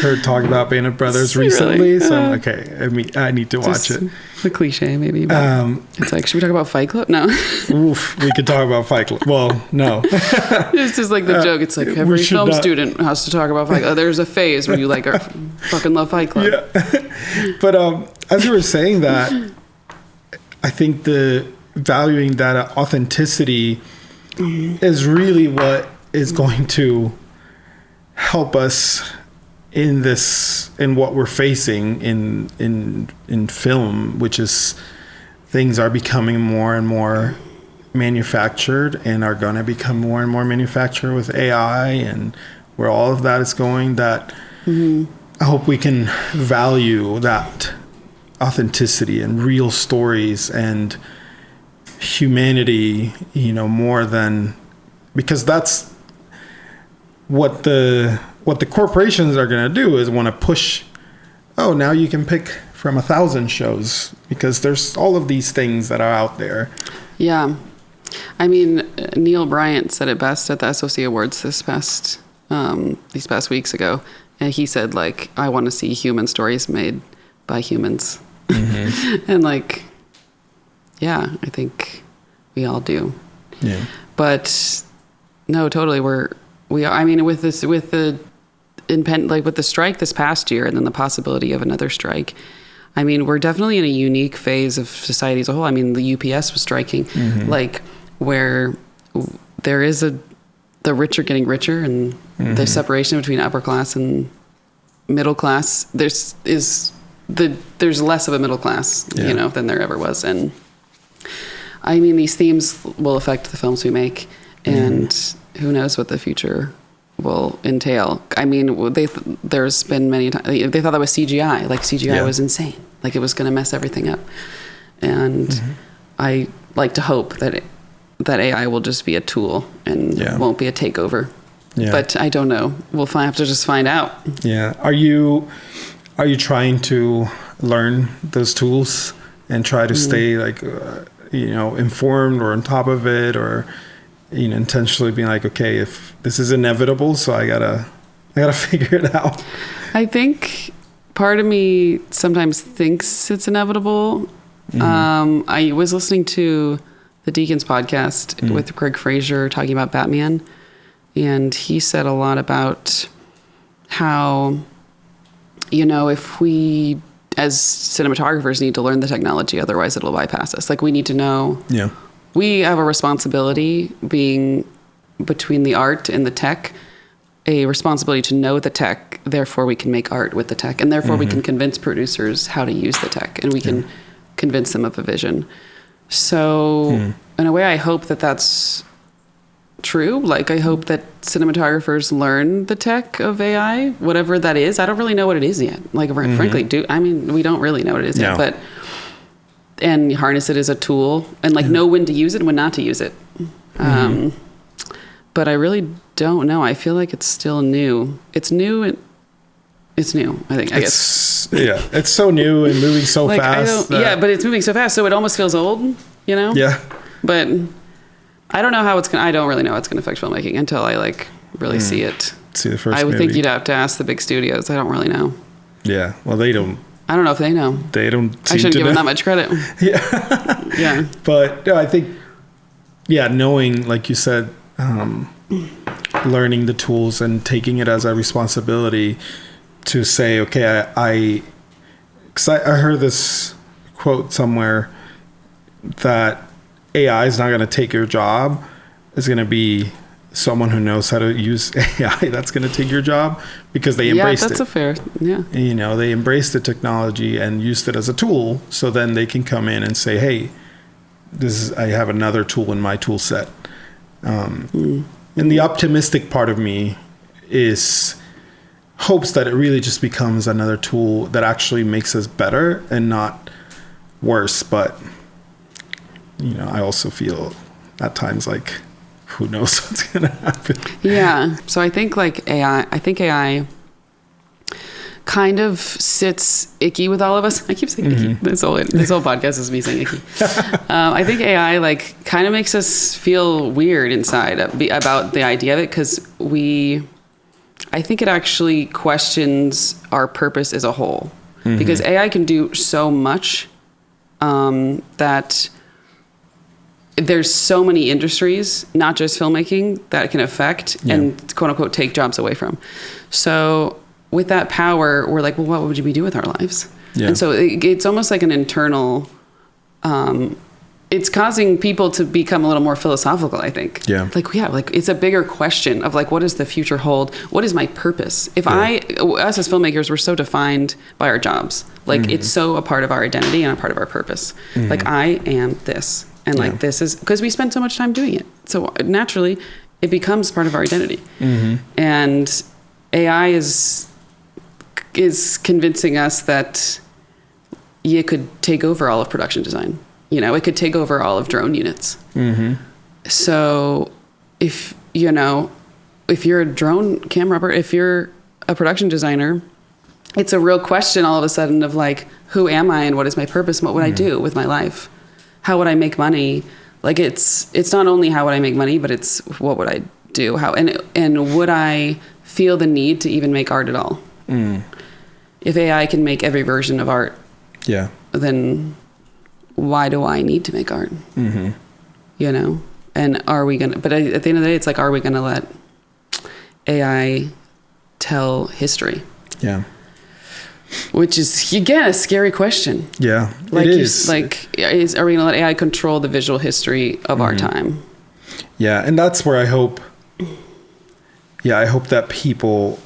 heard talk about Band of Brothers recently. Really? So I'm okay. I need to watch it. The cliche, maybe. It's like, should we talk about Fight Club? No. Oof, we could talk about Fight Club. Well, no. It's just like the joke. It's like every film student has to talk about Fight Club. There's a phase when you like fucking love Fight Club. Yeah. But as you were saying that, I think valuing that authenticity is really what is going to help us in what we're facing in film, which is things are becoming more and more manufactured and are going to become more and more manufactured with AI and where all of that is going, that I hope we can value that authenticity and real stories and humanity, more than, because that's what the corporations are going to do is want to push. Oh, now you can pick from 1,000 shows because there's all of these things that are out there. Yeah. I mean, Neil Bryant said it best at the SOC Awards these past weeks ago. And he said, like, I want to see human stories made by humans. And like, yeah, I think we all do. Yeah. But no, totally. We are, I mean, with the strike this past year and then the possibility of another strike, I mean, we're definitely in a unique phase of society as a whole. I mean, the UPS was striking, like where there is the rich are getting richer and the separation between upper class and middle class. There's less of a middle class, than there ever was. And I mean, these themes will affect the films we make, and who knows what the future will entail. I mean, there's been many times they thought that was CGI. Like CGI was insane. Like it was going to mess everything up. And I like to hope that AI will just be a tool and won't be a takeover. Yeah. But I don't know. We'll have to just find out. Yeah. Are you trying to learn those tools and try to stay like informed or on top of it, or intentionally being like, okay, if this is inevitable, so I gotta figure it out? I think part of me sometimes thinks it's inevitable. I was listening to the Deacons podcast with Greg Fraser talking about Batman, and he said a lot about how, if we as cinematographers need to learn the technology, otherwise it'll bypass us. Like we need to know. Yeah. We have a responsibility, being between the art and the tech, a responsibility to know the tech, therefore we can make art with the tech, and therefore we can convince producers how to use the tech, and we can convince them of a vision. So in a way, I hope that that's true. Like, I hope that cinematographers learn the tech of AI, whatever that is. I don't really know what it is yet. Like, frankly, we don't really know what it is yet, but, and harness it as a tool and like know when to use it and when not to use it. But I really don't know. I feel like it's still new. It's new. It's new, I guess. Yeah. It's so new and moving so like, fast. But it's moving so fast. So it almost feels old, you know? Yeah. But I don't know how I don't really know how it's going to affect filmmaking until I like really see it. See the first I would movie. think you'd have to ask the big studios. I don't really know. Yeah. Well, they don't. I don't know if they know. They don't. I shouldn't give them that much credit. Yeah. Yeah. But no, I think, knowing, like you said, learning the tools and taking it as a responsibility to say, okay, because I heard this quote somewhere that AI is not going to take your job. It's going to be someone who knows how to use AI that's going to take your job, because they embraced it. Yeah, that's a fair, yeah. You know, they embraced the technology and used it as a tool, so then they can come in and say, hey, I have another tool in my tool set. And the optimistic part of me hopes that it really just becomes another tool that actually makes us better and not worse. But, I also feel at times like, who knows what's going to happen. Yeah. So I think AI kind of sits icky with all of us. I keep saying icky. This whole podcast is me saying icky. I think AI like kind of makes us feel weird inside about the idea of it, because I think it actually questions our purpose as a whole, because AI can do so much that there's so many industries, not just filmmaking, that it can affect and quote unquote take jobs away from. So with that power, we're like, well, what would we do with our lives? Yeah. And so it's almost like an internal, it's causing people to become a little more philosophical, I think. Yeah. Like it's a bigger question of like, what does the future hold? What is my purpose? Us as filmmakers, we're so defined by our jobs. Like it's so a part of our identity and a part of our purpose. Like I am this. And like this is because we spend so much time doing it. So naturally it becomes part of our identity. And AI is convincing us that it could take over all of production design. It could take over all of drone units. So if you're a drone camera operator, if you're a production designer, it's a real question all of a sudden of like, who am I and what is my purpose? And what would I do with my life? How would I make money? Like it's not only how would I make money, but it's what would I do? How and would I feel the need to even make art at all? If AI can make every version of art, then why do I need to make art? And are we gonna? But at the end of the day, it's like, are we gonna let AI tell history? Yeah. Which is, again, a scary question. Yeah, like, it is. Are we going to let AI control the visual history of our time? Yeah, and that's where I hope that people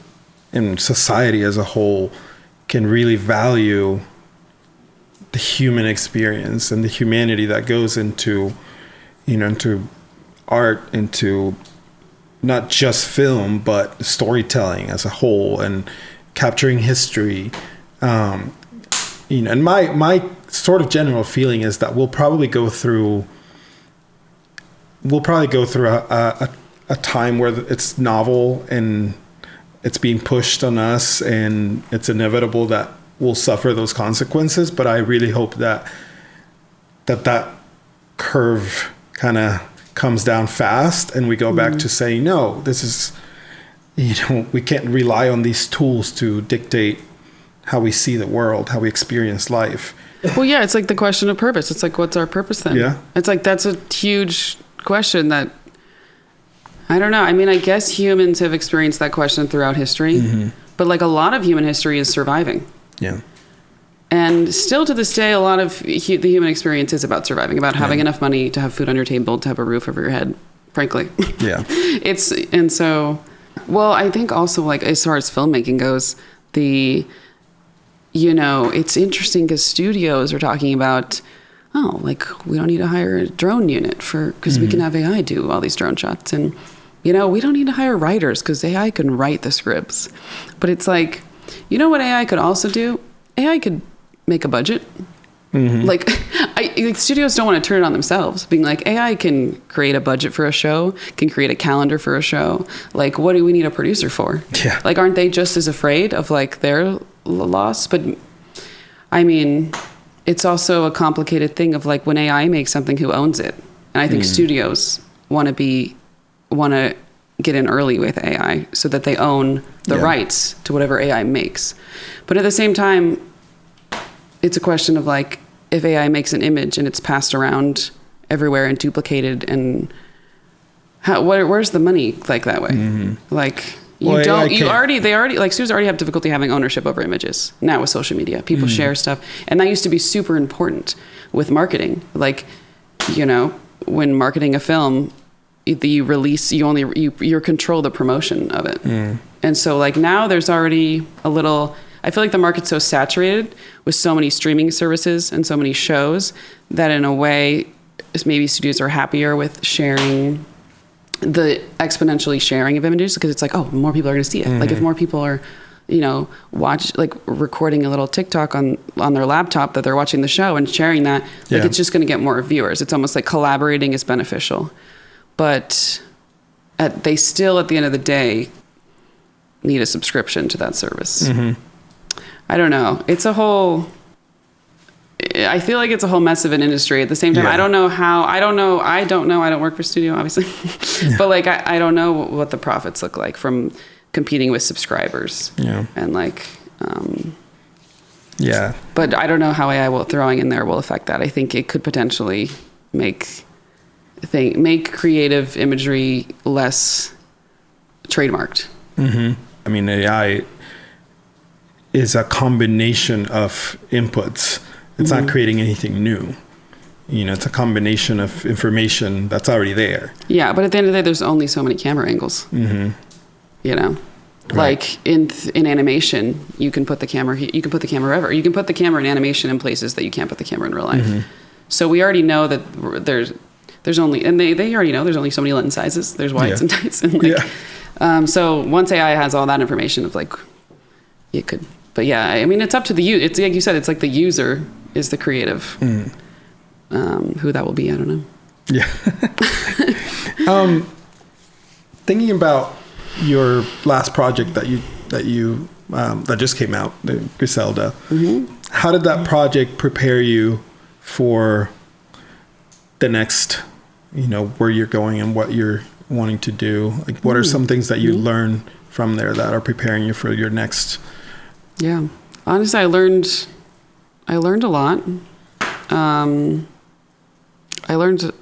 in society as a whole can really value the human experience and the humanity that goes into art, into not just film, but storytelling as a whole and capturing history. And my sort of general feeling is that we'll probably go through a time where it's novel and it's being pushed on us, and it's inevitable that we'll suffer those consequences. But I really hope that curve kind of comes down fast, and we go back to saying, no, this is, we can't rely on these tools to dictate how we see the world, how we experience life. Well, yeah, it's like the question of purpose. It's like, what's our purpose then? Yeah. It's like, that's a huge question that, I don't know. I mean, I guess humans have experienced that question throughout history, but like a lot of human history is surviving. Yeah. And still to this day, a lot of the human experience is about surviving, about having enough money to have food on your table, to have a roof over your head, frankly. Yeah. I think also, like, as far as filmmaking goes, it's interesting because studios are talking about oh, like we don't need to hire a drone unit because we can have AI do all these drone shots. And, we don't need to hire writers because AI can write the scripts. But it's like, what AI could also do? AI could make a budget. Like studios don't want to turn it on themselves, being like, AI can create a budget for a show, can create a calendar for a show. Like, what do we need a producer for? Yeah. Like, aren't they just as afraid of like their loss? But I mean, it's also a complicated thing of like when AI makes something, who owns it? And I think studios want to get in early with AI so that they own the rights to whatever AI makes. But at the same time, it's a question of like, if AI makes an image and it's passed around everywhere and duplicated, and where's the money like that way? Like studios already have difficulty having ownership over images now with social media. People share stuff, and that used to be super important with marketing. Like, when marketing a film, the release, you control the promotion of it. And so like now there's already I feel like the market's so saturated with so many streaming services and so many shows that in a way maybe studios are happier with sharing the exponentially sharing of images, because it's like, oh, more people are going to see it. Like if more people are, recording a little TikTok on their laptop that they're watching the show and sharing that, like it's just going to get more viewers. It's almost like collaborating is beneficial. But they still, at the end of the day, need a subscription to that service. I don't know. I feel like it's a whole mess of an industry. At the same time, I don't know. I don't work for studio, obviously. But like, I don't know what the profits look like from competing with subscribers. Yeah. And like, but I don't know how AI throwing in there will affect that. I think it could potentially make creative imagery less trademarked. I mean, AI is a combination of inputs. It's not creating anything new. It's a combination of information that's already there. Yeah, but at the end of the day, there's only so many camera angles. Like in animation, you can put the camera wherever. You can put the camera in animation in places that you can't put the camera in real life. So we already know that there's only, and they already know there's only so many lens sizes. There's wides and tights, and like, so once AI has all that information of like, it could. But yeah, I mean, it's up to the user. It's like you said, it's like the user is the creative. Who that will be, I don't know. Yeah. Thinking about your last project that just came out, the Griselda. How did that project prepare you for the next, where you're going and what you're wanting to do? Like, what are some things that you learn from there that are preparing you for your next? Yeah, honestly, I learned a lot. I learned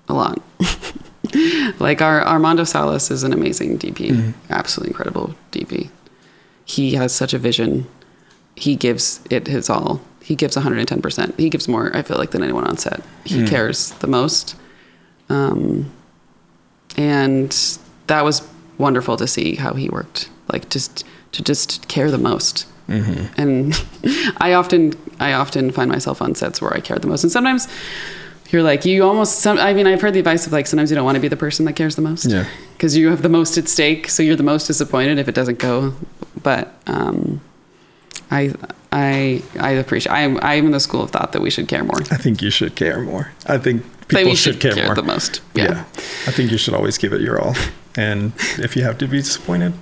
a lot. Like Armando Salas is an amazing DP, absolutely incredible DP. He has such a vision. He gives it his all. He gives 110%. He gives more, I feel like, than anyone on set. He cares the most. And that was wonderful to see how he worked. Like just care the most. And I often find myself on sets where I care the most. And sometimes you're like, I've heard the advice of like, sometimes you don't want to be the person that cares the most. Yeah. Because you have the most at stake. So you're the most disappointed if it doesn't go. But I appreciate, I'm in the school of thought that we should care more. I think you should care more. I think people should care more. The most. Yeah. I think you should always give it your all. And if you have to be disappointed,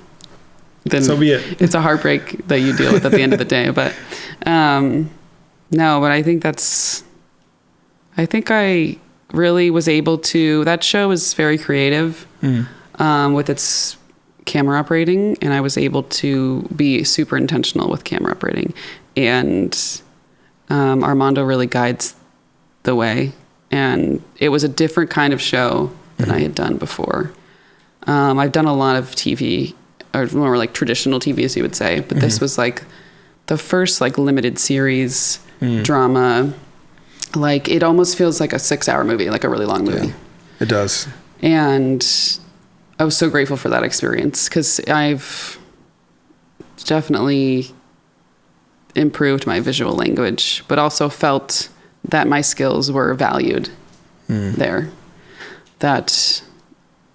then so be it. It's a heartbreak that you deal with at the end of the day. But no, but I think I really was able to, that show was very creative with its camera operating, and I was able to be super intentional with camera operating. And Armando really guides the way. And it was a different kind of show than I had done before. I've done a lot of TV, or more like traditional TV, as you would say, but this was like the first like limited series drama. Like it almost feels like a 6-hour movie, like a really long movie. Yeah, it does. And I was so grateful for that experience, because I've definitely improved my visual language, but also felt that my skills were valued there, that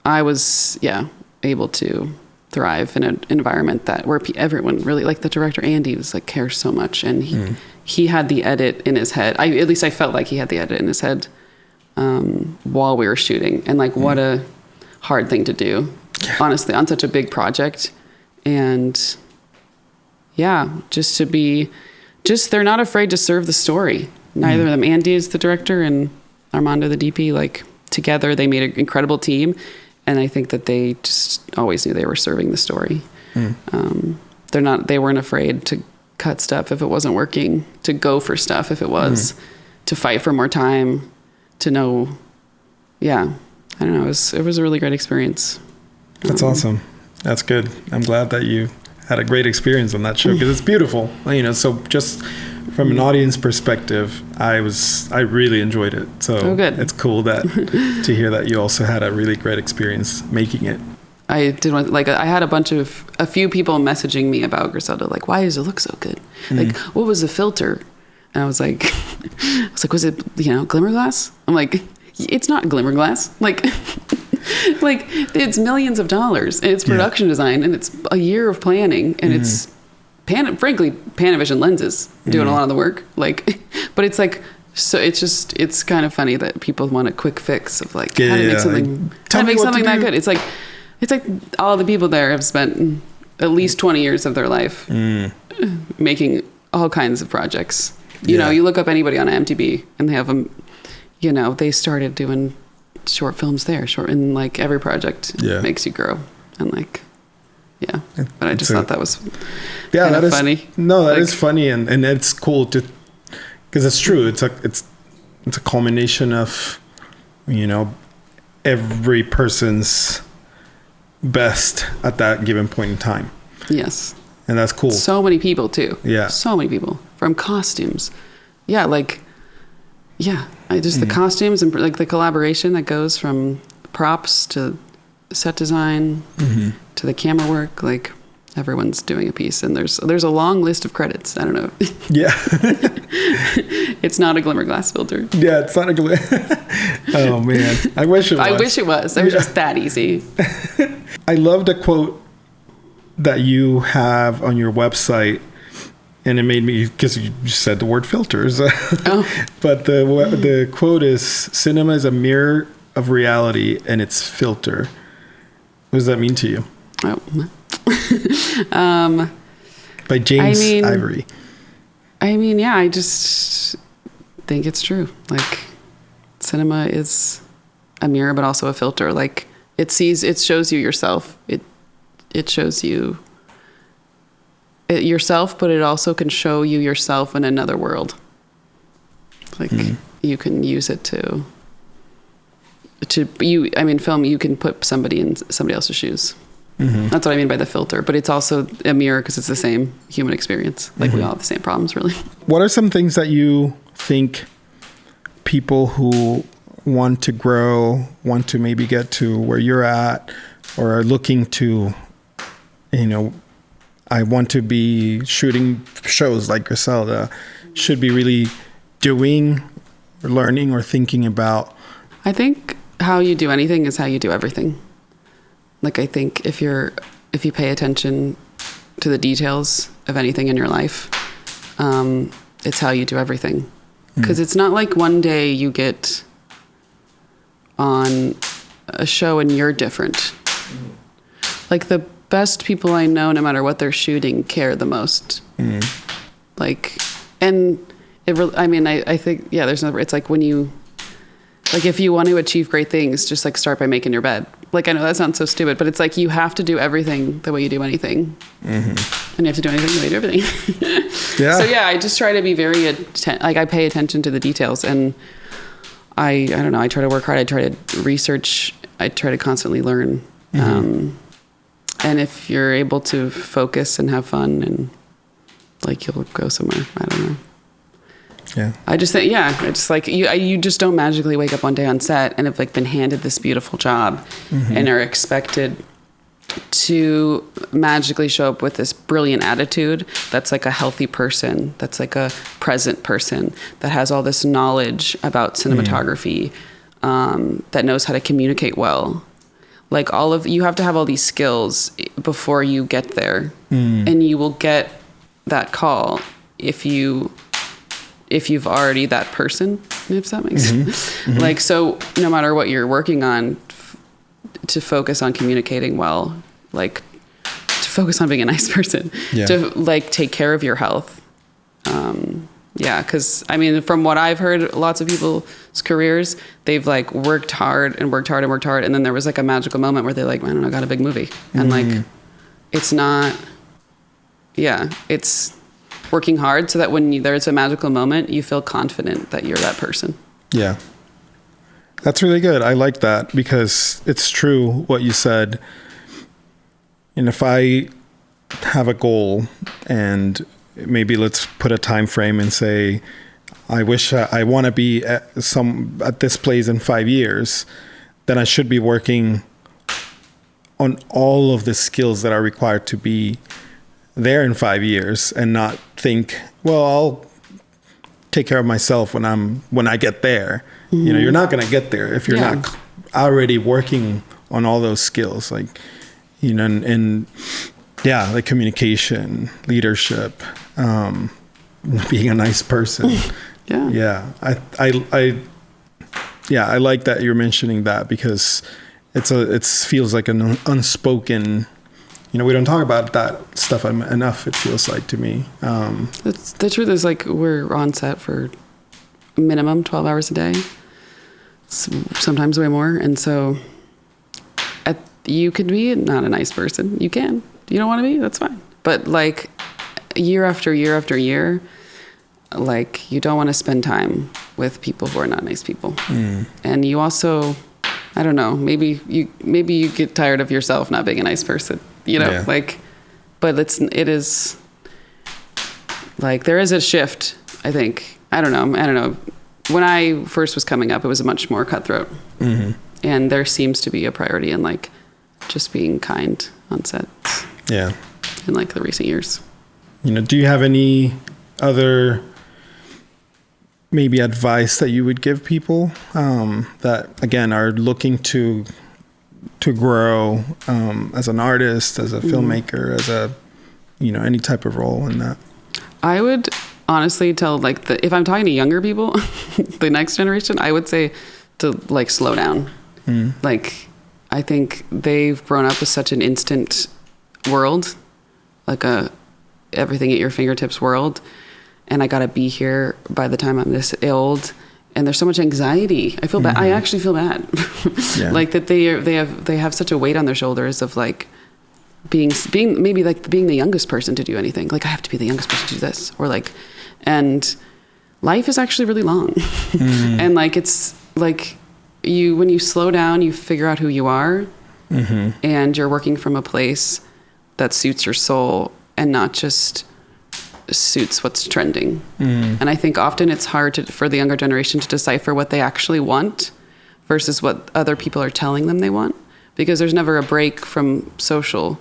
I was, able to thrive in an environment where everyone really, like the director, Andy, was like, cares so much. And he had the edit in his head. At least I felt like he had the edit in his head while we were shooting. And like, what a hard thing to do, honestly, on such a big project. And just to be, they're not afraid to serve the story. Neither of them. Andy is the director and Armando the DP. Like, together they made an incredible team. And I think that they just always knew they were serving the story. They weren't afraid to cut stuff if it wasn't working, to go for stuff if it was, to fight for more time, to know. I don't know. It was a really great experience. That's awesome. That's good. I'm glad that you had a great experience on that show, because it's beautiful. So just from an audience perspective, I really enjoyed it. So good. It's cool to hear that you also had a really great experience making it. I did I had a few people messaging me about Griselda, like, why does it look so good? Like, what was the filter? And I was like, was it, glimmer glass? I'm like, it's not glimmer glass. Like, like, it's millions of dollars, and it's production design, and it's a year of planning, and it's frankly, Panavision lenses doing a lot of the work. Like, but it's like, so it's kind of funny that people want a quick fix of like, how to make something, that good. It's like all the people there have spent at least 20 years of their life making all kinds of projects. You know, you look up anybody on IMDb and they have them, they started doing short films there, and like every project makes you grow. And like, but I just thought that was kind of funny. No, that is funny, and it's cool because it's true. It's a culmination of, every person's best at that given point in time. Yes. And that's cool. So many people too. Yeah. So many people, from costumes. Yeah. The costumes and like the collaboration that goes from props to set design to the camera work. Like, everyone's doing a piece, and there's a long list of credits. I don't know. Yeah. It's not a glimmer glass filter. Yeah, it's not a glimmer. Oh man, I wish it was. I wish it was. It was just that easy. I love the quote that you have on your website, and it made me, because you said the word filters. But the quote is, "Cinema is a mirror of reality, and its filter." What does that mean to you? By James Ivory. I just think it's true. Like, cinema is a mirror, but also a filter. Like, it shows you yourself. It shows you yourself, but it also can show you yourself in another world. Like, you can use it film, you can put somebody in somebody else's shoes. That's what I mean by the filter, but it's also a mirror because it's the same human experience. Like, we all have the same problems, really. What are some things that you think people who want to grow, want to maybe get to where you're at, or are looking to, I want to be shooting shows like Griselda, should be really doing, or learning, or thinking about? I think how you do anything is how you do everything. Like, I think if you pay attention to the details of anything in your life, it's how you do everything. Because it's not like one day you get on a show and you're different. Like, the best people I know, no matter what they're shooting, care the most. Like, and I think, there's no, it's like when you, like, if you want to achieve great things, just like start by making your bed. Like, I know that sounds so stupid, but it's like you have to do everything the way you do anything. And you have to do anything the way you do everything. So I just try to be very, I pay attention to the details, and I don't know, I try to work hard. I try to research. I try to constantly learn. And if you're able to focus and have fun, and like, you'll go somewhere. I don't know. Yeah. I just think, it's like you just don't magically wake up one day on set and have like been handed this beautiful job and are expected to magically show up with this brilliant attitude that's like a healthy person, that's like a present person, that has all this knowledge about cinematography, that knows how to communicate well. Like you have to have all these skills before you get there. And you will get that call if you've already that person, if that makes sense. Like, so no matter what you're working on, to focus on communicating well, like to focus on being a nice person, to like take care of your health. Because I mean, from what I've heard, lots of people's careers, they've like worked hard, and then there was like a magical moment where they like, I don't know, got a big movie, and like it's not, it's working hard so that when there's a magical moment, you feel confident that you're that person. Yeah. That's really good. I like that, because it's true what you said. And if I have a goal, and maybe let's put a time frame and say, I wish I want to be at this place in 5 years, then I should be working on all of the skills that are required to be there in 5 years, and not think, well, I'll take care of myself when I get there. You know, you're not going to get there if you're not already working on all those skills, like, you know, and like communication, leadership, being a nice person. I like that you're mentioning that, because it feels like an unspoken, you know, we don't talk about that stuff enough, it feels like to me. The truth is, like, we're on set for minimum 12 hours a day, sometimes way more. And so you could be not a nice person. You can. You don't want to be, that's fine. But like year after year after year, like, you don't want to spend time with people who are not nice people. And you also, I don't know, maybe you get tired of yourself not being a nice person, you know, like, but it is like, there is a shift, I think. I don't know. When I first was coming up, it was much more cutthroat. And there seems to be a priority in like just being kind on sets. In like the recent years. You know, do you have any other maybe advice that you would give people that, again, are looking to grow as an artist, as a filmmaker, as a, you know, any type of role in that? I would honestly tell, like, if I'm talking to younger people, the next generation, I would say to like slow down. Like, I think they've grown up with such an instant world, like everything at your fingertips world, and I gotta be here by the time I'm this old, and there's so much anxiety. I feel bad. I actually feel bad. Like that they have such a weight on their shoulders of like being maybe like being the youngest person to do anything. Like, I have to be the youngest person to do this, or like, and life is actually really long. And like, it's like, when you slow down, you figure out who you are, and you're working from a place that suits your soul and not just suits what's trending. And I think often it's hard for the younger generation to decipher what they actually want versus what other people are telling them they want, because there's never a break from social.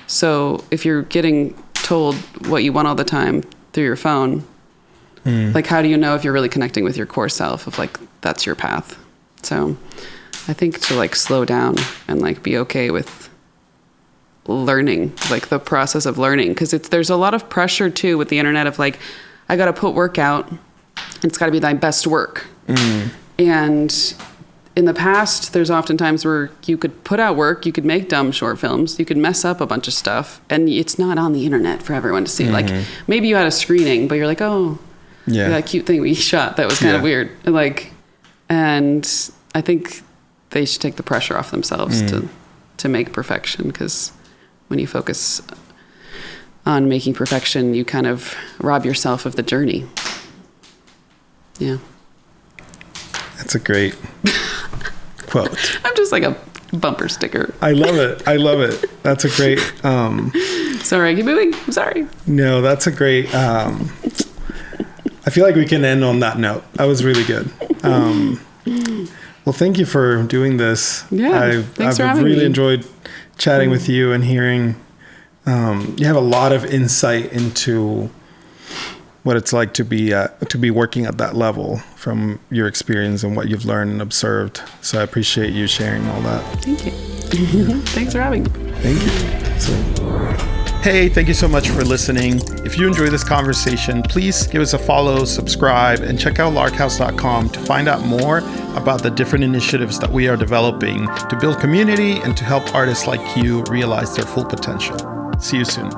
So if you're getting told what you want all the time through your phone, like, how do you know if you're really connecting with your core self, of like, that's your path? So I think to like slow down and like be okay with learning, like the process of learning, because there's a lot of pressure too with the internet of like, I got to put work out, it's got to be my best work. And in the past, there's often times where you could put out work, you could make dumb short films, you could mess up a bunch of stuff, and it's not on the internet for everyone to see. Like, maybe you had a screening, but you're like, oh, that cute thing we shot that was kind of weird, and I think they should take the pressure off themselves to make perfection, because when you focus on making perfection, you kind of rob yourself of the journey. That's a great quote. I'm just like a bumper sticker. I love it. That's a great sorry, keep moving. I'm sorry. No, that's a great I feel like we can end on that note. That was really good. Well, thank you for doing this. Thanks for having really me. enjoyed chatting with you and hearing. You have a lot of insight into what it's like to be working at that level from your experience and what you've learned and observed. So I appreciate you sharing all that. Thank you. Thanks for having me. Thank you. Hey, thank you so much for listening. If you enjoy this conversation, please give us a follow, subscribe, and check out larkhouse.com to find out more about the different initiatives that we are developing to build community and to help artists like you realize their full potential. See you soon.